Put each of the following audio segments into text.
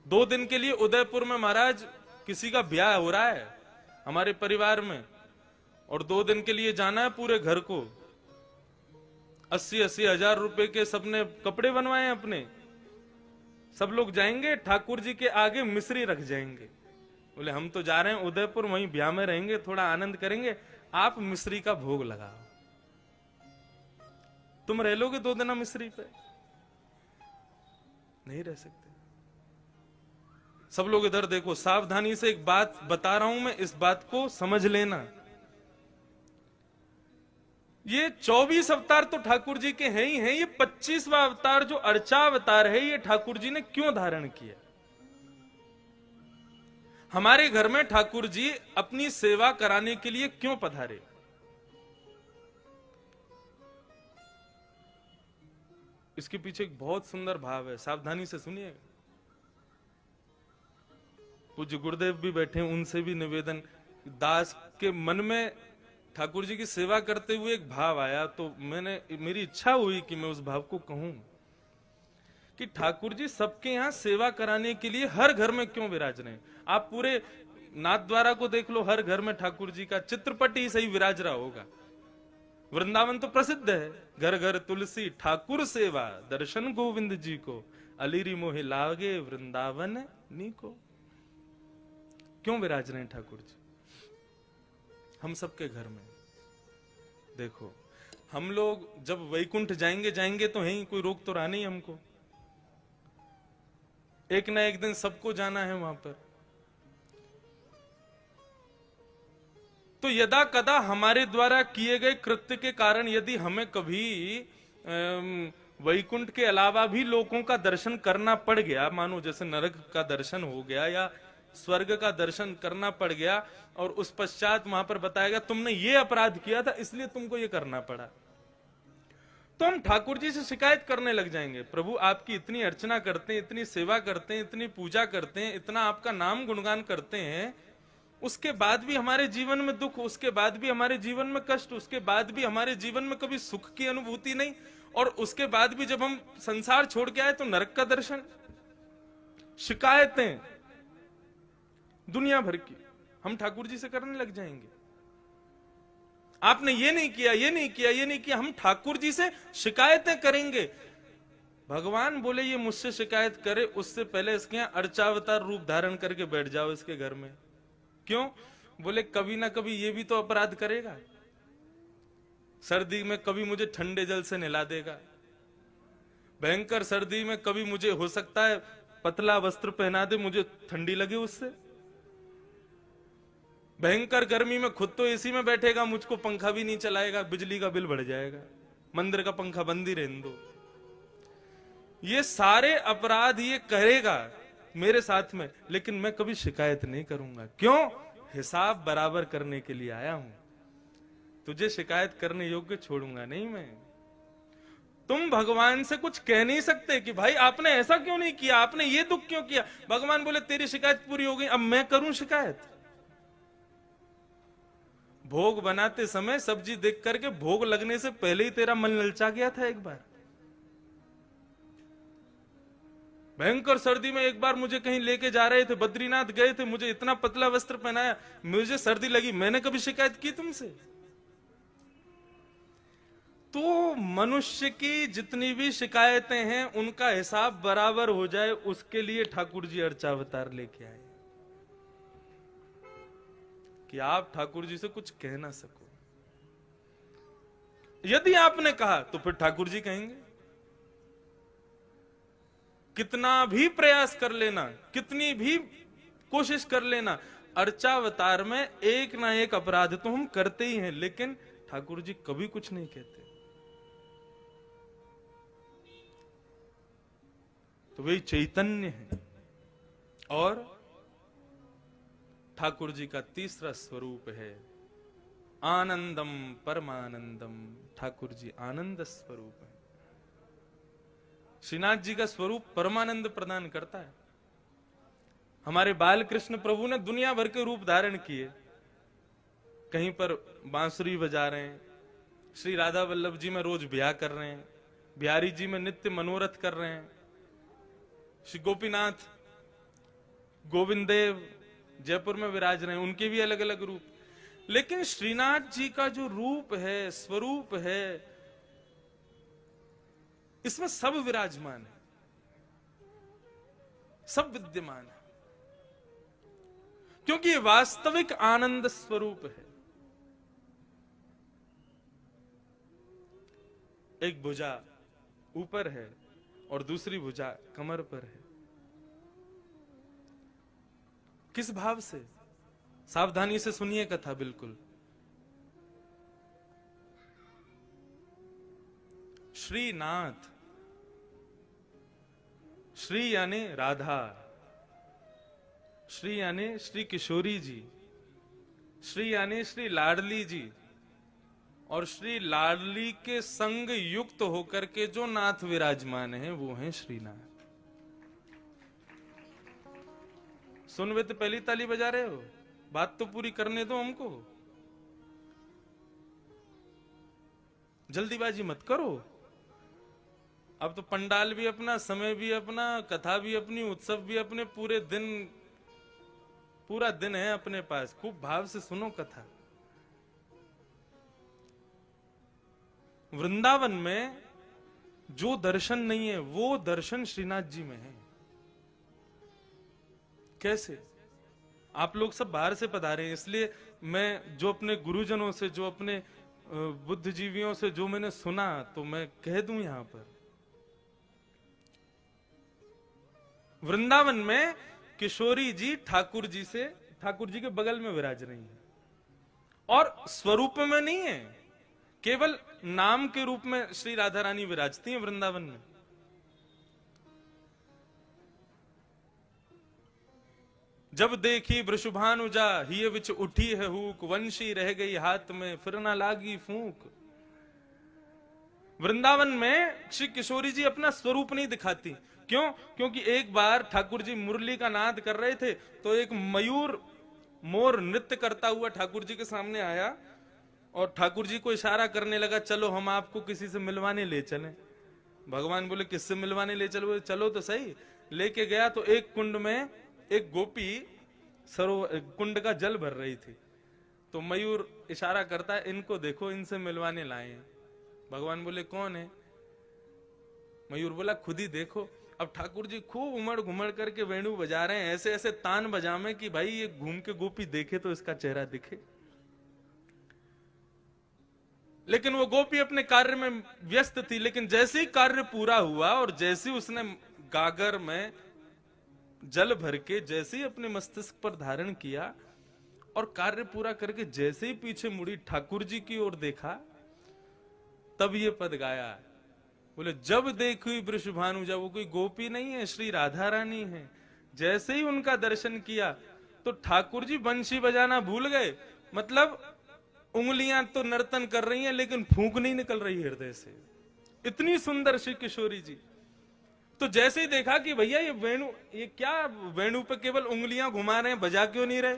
2 दिन के लिए उदयपुर में महाराज किसी का ब्याह हो रहा है हमारे परिवार में, और 2 दिन के लिए जाना है पूरे घर को। 80-80 हजार रुपए के सबने कपड़े बनवाए अपने, सब लोग जाएंगे ठाकुर जी के आगे मिश्री रख जाएंगे। बोले हम तो जा रहे हैं उदयपुर, वहीं ब्याह में रहेंगे, थोड़ा आनंद करेंगे, आप मिश्री का भोग लगाओ। तुम रह लोगे 2 दिन मिश्री पे? नहीं रह सकते। सब लोग इधर देखो, सावधानी से एक बात बता रहा हूं मैं, इस बात को समझ लेना। ये 24 अवतार तो ठाकुर जी के हैं ही हैं, ये 25वां अवतार जो अर्चा अवतार है, ये ठाकुर जी ने क्यों धारण किया? हमारे घर में ठाकुर जी अपनी सेवा कराने के लिए क्यों पधारे? इसके पीछे एक बहुत सुंदर भाव है, सावधानी से सुनिएगा। पूज्य गुरुदेव भी बैठे, उनसे भी निवेदन, दास के मन में ठाकुर जी की सेवा करते हुए एक भाव आया, तो मेरी इच्छा हुई कि मैं उस भाव को कहूं कि ठाकुर जी सबके यहां सेवा कराने के लिए हर घर में क्यों विराज रहे हैं। आप पूरे नाथद्वारा को देख लो, हर घर में ठाकुर जी का चित्रपट ही सही विराज रहा होगा। वृंदावन तो प्रसिद्ध है, घर घर तुलसी ठाकुर सेवा, दर्शन गोविंद जी को, अलीरी मोहे लागे वृंदावन नी को। क्यों विराज रहे हैं ठाकुर जी हम सबके घर में? देखो, हम लोग जब वैकुंठ जाएंगे तो है, कोई रोक तो रहा नहीं हमको, एक ना एक दिन सबको जाना है वहां पर। तो यदा कदा हमारे द्वारा किए गए कृत्य के कारण यदि हमें कभी वैकुंठ के अलावा भी लोगों का दर्शन करना पड़ गया, मानो जैसे नरक का दर्शन हो गया या स्वर्ग का दर्शन करना पड़ गया, और उस पश्चात वहां पर बताया गया तुमने ये अपराध किया था इसलिए तुमको ये करना पड़ा, तो हम ठाकुर जी से शिकायत करने लग जाएंगे, प्रभु आपकी इतनी अर्चना करते हैं, इतनी सेवा करते हैं, इतनी पूजा करते हैं, इतना आपका नाम गुणगान करते हैं, उसके बाद भी हमारे जीवन में दुख, उसके बाद भी हमारे जीवन में कष्ट, उसके बाद भी हमारे जीवन में कभी सुख की अनुभूति नहीं, और उसके बाद भी जब हम संसार छोड़ के आए तो नरक का दर्शन। शिकायतें दुनिया भर की हम ठाकुर जी से करने लग जाएंगे। आपने ये नहीं किया, ये नहीं किया, ये नहीं किया, हम ठाकुर जी से शिकायतें करेंगे। भगवान बोले ये मुझसे शिकायत करे उससे पहले इसके यहां अर्चावतार रूप धारण करके बैठ जाओ इसके घर में। क्यों? बोले कभी ना कभी ये भी तो अपराध करेगा, सर्दी में कभी मुझे ठंडे जल से नहला देगा, भयंकर सर्दी में कभी मुझे हो सकता है पतला वस्त्र पहना दे, मुझे ठंडी लगे उससे, भयंकर गर्मी में खुद तो एसी में बैठेगा, मुझको पंखा भी नहीं चलाएगा, बिजली का बिल बढ़ जाएगा, मंदिर का पंखा बंद ही रहने दो। ये सारे अपराध ये करेगा मेरे साथ में, लेकिन मैं कभी शिकायत नहीं करूंगा। क्यों? हिसाब बराबर करने के लिए आया हूं, तुझे शिकायत करने योग्य छोड़ूंगा नहीं मैं। तुम भगवान से कुछ कह नहीं सकते कि भाई आपने ऐसा क्यों नहीं किया, आपने ये दुख क्यों किया। भगवान बोले तेरी शिकायत पूरी हो गई, अब मैं करूं शिकायत? भोग बनाते समय सब्जी देख करके भोग लगने से पहले ही तेरा मन ललचा गया था। एक बार भयंकर सर्दी में एक बार मुझे कहीं लेके जा रहे थे, बद्रीनाथ गए थे, मुझे इतना पतला वस्त्र पहनाया, मुझे सर्दी लगी, मैंने कभी शिकायत की तुमसे? तो मनुष्य की जितनी भी शिकायतें हैं उनका हिसाब बराबर हो जाए, उसके लिए ठाकुर जी अर्चावतार लेके आए कि आप ठाकुर जी से कुछ कह ना सको। यदि आपने कहा तो फिर ठाकुर जी कहेंगे। कितना भी प्रयास कर लेना, कितनी भी कोशिश कर लेना, अर्चावतार में एक ना एक अपराध तो हम करते ही हैं, लेकिन ठाकुर जी कभी कुछ नहीं कहते। तो वही चैतन्य है। और ठाकुर जी का तीसरा स्वरूप है आनंदम परमानंदम। ठाकुर जी आनंद स्वरूप है। श्रीनाथ जी का स्वरूप परमानंद प्रदान करता है। हमारे बाल कृष्ण प्रभु ने दुनिया भर के रूप धारण किए, कहीं पर बांसुरी बजा रहे हैं, श्री राधा वल्लभ जी में रोज ब्याह कर रहे हैं, बिहारी जी में नित्य मनोरथ कर रहे हैं, श्री गोपीनाथ गोविंद देव जयपुर में विराज रहे हैं, उनके भी अलग अलग रूप। लेकिन श्रीनाथ जी का जो रूप है, स्वरूप है, इसमें सब विराजमान है, सब विद्यमान है, क्योंकि ये वास्तविक आनंद स्वरूप है। एक भुजा ऊपर है और दूसरी भुजा कमर पर है। किस भाव से? सावधानी से सुनिए कथा बिल्कुल। श्रीनाथ, श्री यानी राधा, श्री यानी श्री किशोरी जी, श्री यानी श्री लाडली जी, और श्री लाडली के संग युक्त होकर के जो नाथ विराजमान हैं वो हैं श्रीनाथ। सुन वे तो पहली ताली बजा रहे हो, बात तो पूरी करने दो हमको, जल्दीबाजी मत करो। अब तो पंडाल भी अपना, समय भी अपना, कथा भी अपनी, उत्सव भी अपने, पूरे दिन, पूरा दिन है अपने पास। खूब भाव से सुनो कथा। वृंदावन में जो दर्शन नहीं है वो दर्शन श्रीनाथ जी में है। कैसे? आप लोग सब बाहर से पधारे हैं, इसलिए मैं जो अपने गुरुजनों से, जो अपने बुद्धिजीवियों से जो मैंने सुना, तो मैं कह दूं यहां पर। वृंदावन में किशोरी जी ठाकुर जी से, ठाकुर जी के बगल में विराज रही हैं, और स्वरूप में नहीं है, केवल नाम के रूप में श्री राधा रानी विराजती हैं वृंदावन में। जब देखी वृषभानुजा हिय विच उठी है हुक, वंशी रह गई हाथ में फिर ना लागी फूंक। वृंदावन में श्री किशोरी जी अपना स्वरूप नहीं दिखाती। क्यों? क्योंकि एक बार ठाकुर जी मुरली का नाद कर रहे थे, तो एक मयूर मोर नृत्य करता हुआ ठाकुर जी के सामने आया और ठाकुर जी को इशारा करने लगा, चलो हम आपको किसी से मिलवाने ले चलें। भगवान बोले किससे मिलवाने ले चलो? चलो तो सही। लेके गया तो एक कुंड में एक गोपी सरोवर कुंड का जल भर रही थी, तो मयूर इशारा करता है, इनको देखो, इनसे मिलवाने लाए हैं। भगवान बोले कौन है? मयूर बोला खुद ही देखो। अब ठाकुर जी खूब उमड़ घुमड़ करके वेणु बजा रहे हैं, ऐसे ऐसे तान बजामे कि भाई ये घूम के गोपी देखे तो इसका चेहरा दिखे। लेकिन वो गोपी अपने कार्य में व्यस्त थी। लेकिन जैसे ही कार्य पूरा हुआ और जैसे ही उसने गागर में जल भर के जैसे ही अपने मस्तिष्क पर धारण किया और कार्य पूरा करके जैसे ही पीछे मुड़ी ठाकुर जी की ओर देखा, तब ये पद गाया। बोले जब देखी वृषभानुजा, वो कोई गोपी नहीं है, श्री राधा रानी है। जैसे ही उनका दर्शन किया तो ठाकुर जी बंशी बजाना भूल गए। मतलब उंगलियां तो नर्तन कर रही हैं लेकिन फूंक नहीं निकल रही हृदय से, इतनी सुंदर श्री किशोरी जी। तो जैसे ही देखा कि भैया ये वेणु, ये क्या वेणु पे केवल उंगलियां घुमा रहे हैं, बजा क्यों नहीं रहे,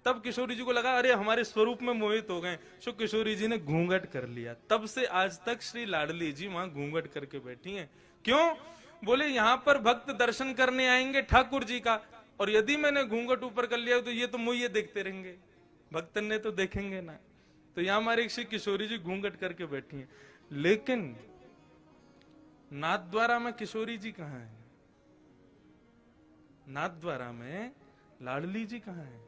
तब किशोरी जी को लगा अरे हमारे स्वरूप में मोहित हो गए। सो किशोरी जी ने घूंघट कर लिया। तब से आज तक श्री लाडली जी वहां घूंघट करके बैठी हैं। क्यों? बोले यहां पर भक्त दर्शन करने आएंगे ठाकुर जी का, और यदि मैंने घूंघट ऊपर कर लिया तो ये तो मुझे देखते रहेंगे, भक्तन ने तो देखेंगे ना। तो यहां हमारी श्री किशोरी जी घूंघट करके बैठी हैं। लेकिन नाथद्वारा में किशोरी जी कहां है? नाथद्वारा में लाडली जी कहां है?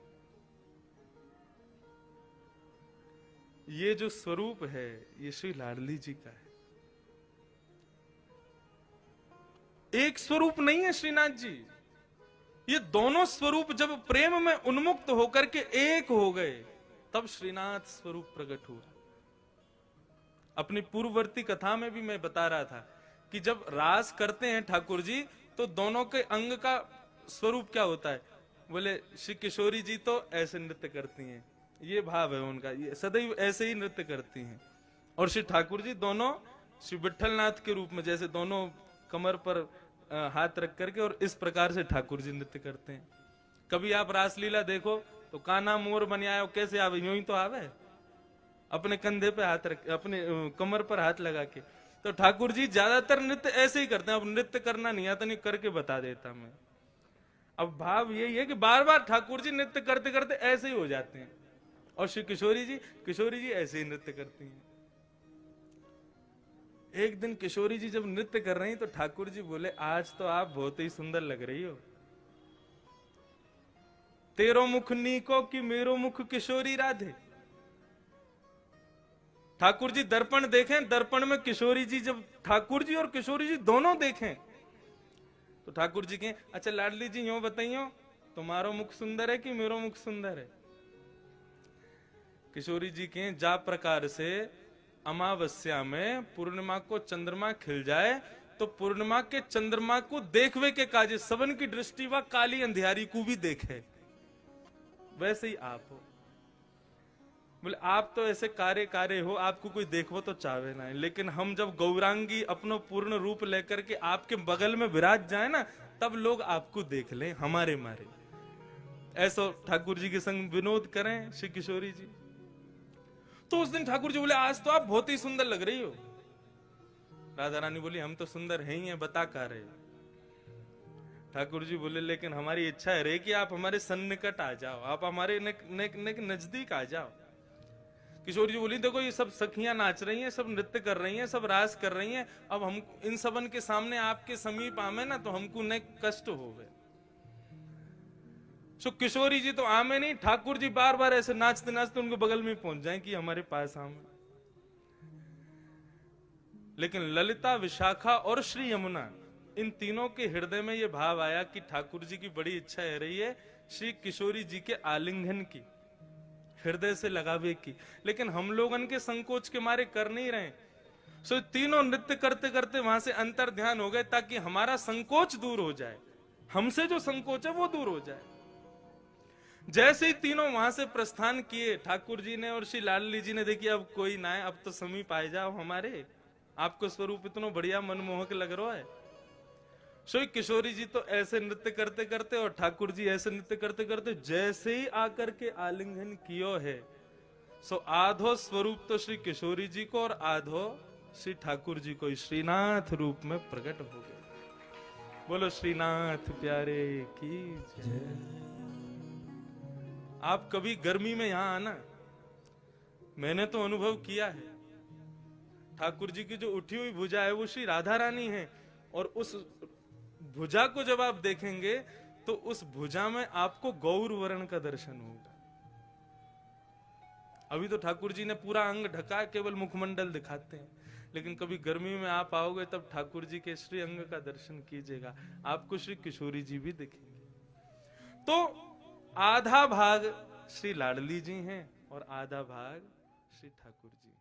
ये जो स्वरूप है ये श्री लाडली जी का है, एक स्वरूप नहीं है श्रीनाथ जी। ये दोनों स्वरूप जब प्रेम में उन्मुक्त होकर के एक हो गए, तब श्रीनाथ स्वरूप प्रकट हुआ। अपनी पूर्ववर्ती कथा में भी मैं बता रहा था कि जब रास करते हैं ठाकुर जी, तो दोनों के अंग का स्वरूप क्या होता है? बोले श्री किशोरी जी तो ऐसे नृत्य करती हैं, ये भाव है उनका, ये सदैव ऐसे ही नृत्य करती हैं। और श्री ठाकुर जी दोनों श्री विठलनाथ के रूप में, जैसे दोनों कमर पर हाथ रख करके और इस प्रकार से ठाकुर जी नृत्य करते हैं। कभी आप रासलीला देखो तो कान्हा मोर बन आयो, कैसे आवे? यूं ही तो आवे, अपने कंधे पे हाथ रख, अपने कमर पर हाथ लगा के। तो ठाकुर जी ज्यादातर नृत्य ऐसे ही करते हैं। अब नृत्य करना नहीं आता, नहीं करके बता देता मैं। अब भाव यही है कि बार बार ठाकुर जी नृत्य करते करते ऐसे ही हो जाते हैं, और श्री किशोरी जी ऐसे ही नृत्य करती हैं। एक दिन किशोरी जी जब नृत्य कर रही तो ठाकुर जी बोले, आज तो आप बहुत ही सुंदर लग रही हो। तेरो मुख नीको कि मेरो मुख किशोरी राधे। ठाकुर जी दर्पण देखें, दर्पण में किशोरी जी, जब ठाकुर जी और किशोरी जी दोनों देखें तो ठाकुर जी कहें, अच्छा लाडली जी यूं बताइयो, तुम्हारो मुख सुंदर है कि मेरो मुख सुंदर है। किशोरी जी कहें, जा प्रकार से अमावस्या में पूर्णिमा को चंद्रमा खिल जाए तो पूर्णिमा के चंद्रमा को देखवे के काजे सबन की दृष्टि व काली अंधियारी को भी देखे, वैसे ही आप हो। बोले आप तो ऐसे कार्य कार्य हो, आपको कोई देखो तो चाहे ना, लेकिन हम जब गौरांगी अपनो पूर्ण रूप लेकर के आपके बगल में विराज जाए ना, तब लोग आपको देख लें हमारे मारे। ऐसा ठाकुर जी के संग विनोद करें श्री किशोरी जी। तो उस दिन ठाकुर जी बोले, आज तो आप बहुत ही सुंदर लग रही हो। राधा रानी बोली, हम तो सुंदर हैं ही हैं, बता का रहे। ठाकुर जी बोले, लेकिन हमारी इच्छा है रे कि आप हमारे सन्निकट आ जाओ, आप हमारे नजदीक आ जाओ। किशोर जी बोली, देखो ये सब सखियां नाच रही हैं, सब नृत्य कर रही हैं, सब रास कर रही हैं, अब हम इन सबन के सामने आपके समीप आमे ना तो हमको न कष्ट हो गए। सो किशोरी जी तो आमे नहीं, ठाकुर जी बार बार ऐसे नाचते नाचते उनके बगल में पहुंच जाए कि हमारे पास आमे। लेकिन ललिता, विशाखा और श्री यमुना, इन तीनों के हृदय में यह भाव आया कि ठाकुर जी की बड़ी इच्छा है रही है श्री किशोरी जी के आलिंगन की, हृदय से लगावे की, लेकिन हम लोग उनके संकोच के मारे कर नहीं रहे। सो तीनों नृत्य करते करते वहां से अंतर ध्यान हो गए, ताकि हमारा संकोच दूर हो जाए, हमसे जो संकोच है वो दूर हो जाए। जैसे ही तीनों वहां से प्रस्थान किए, ठाकुर जी ने और श्री लाडली जी ने देखी अब कोई ना है, अब तो समीप आ जाओ हमारे, आपको स्वरूप इतना बढ़िया मनमोहक लग रहा है। सो किशोरी जी तो ऐसे नृत्य करते करते और ठाकुर जी ऐसे नृत्य करते करते जैसे ही आकर के आलिंगन कियो है, सो आधो स्वरूप तो श्री किशोरी जी को और आधो श्री ठाकुर जी को श्रीनाथ रूप में प्रकट हो गए। बोलो श्रीनाथ प्यारे की जय। आप कभी गर्मी में यहां आना, मैंने तो अनुभव किया है, ठाकुर जी की जो उठी हुई भुजा है वो श्री राधा रानी है, और उस भुजा को जब आप देखेंगे तो उस भुजा में आपको गौर वर्ण का दर्शन होगा। अभी तो ठाकुर जी ने पूरा अंग ढका, केवल मुखमंडल दिखाते हैं, लेकिन कभी गर्मी में आप आओगे तब ठाकुर जी के श्री अंग का दर्शन कीजिएगा, आपको श्री किशोरी जी भी दिखेंगे। तो आधा भाग श्री लाडली जी हैं और आधा भाग श्री ठाकुर जी हैं।